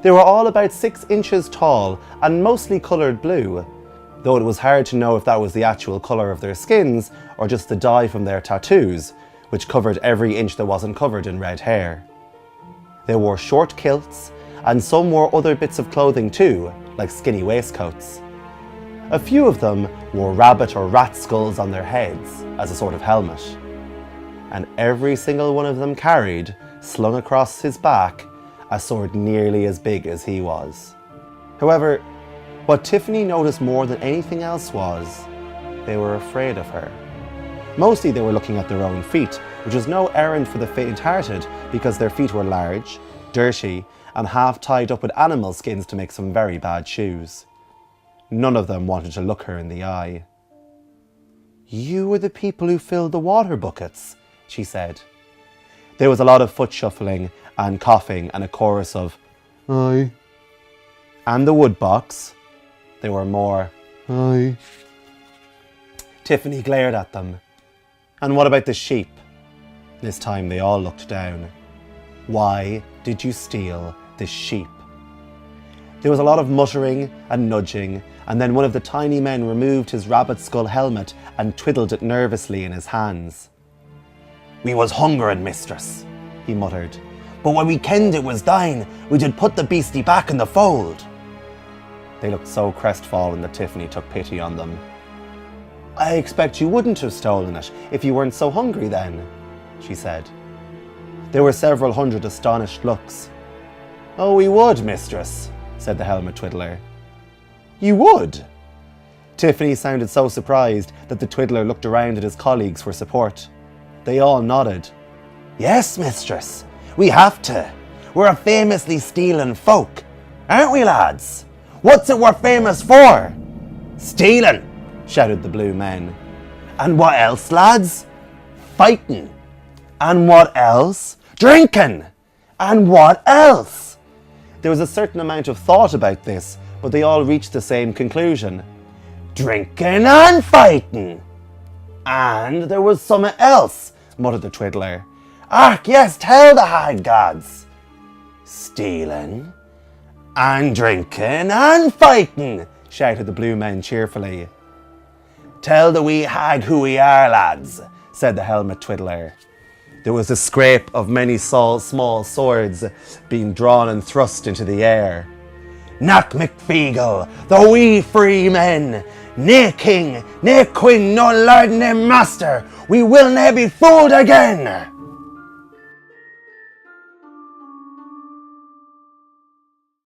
They were all about 6 inches tall and mostly coloured blue, though it was hard to know if that was the actual colour of their skins or just the dye from their tattoos, which covered every inch that wasn't covered in red hair. They wore short kilts, and some wore other bits of clothing too, like skinny waistcoats. A few of them wore rabbit or rat skulls on their heads as a sort of helmet. And every single one of them carried, slung across his back, a sword nearly as big as he was. However, what Tiffany noticed more than anything else was, they were afraid of her. Mostly they were looking at their own feet, which was no errand for the faint-hearted because their feet were large, dirty, and half tied up with animal skins to make some very bad shoes. None of them wanted to look her in the eye. "You were the people who filled the water buckets," she said. There was a lot of foot shuffling and coughing and a chorus of, "Aye." And the wood box. There were more, "Aye." Tiffany glared at them. "And what about the sheep?" This time they all looked down. "Why did you steal the sheep?" There was a lot of muttering and nudging, and then one of the tiny men removed his rabbit skull helmet and twiddled it nervously in his hands. "We was hungering, mistress," he muttered. "But when we kenned it was thine, we did put the beastie back in the fold." They looked so crestfallen that Tiffany took pity on them. "I expect you wouldn't have stolen it if you weren't so hungry then," she said. There were several hundred astonished looks. "Oh, we would, mistress," said the helmet twiddler. "You would?" Tiffany sounded so surprised that the twiddler looked around at his colleagues for support. They all nodded. "Yes, mistress, we have to. We're a famously stealing folk, aren't we, lads? What's it we're famous for?" "Stealing," shouted the blue men. "And what else, lads?" "Fighting." "And what else?" "Drinking." "And what else?" There was a certain amount of thought about this, but they all reached the same conclusion. "Drinking and fighting." "And there was something else," muttered the twiddler. "Ark, yes, tell the hag gods." "Stealing and drinking and fighting," shouted the blue men cheerfully. "Tell the wee hag who we are, lads," said the helmet twiddler. There was a scrape of many small swords being drawn and thrust into the air. "Knock McFeagle, the wee free men, nae king, nae queen, no lord, nae master, we will nae be fooled again."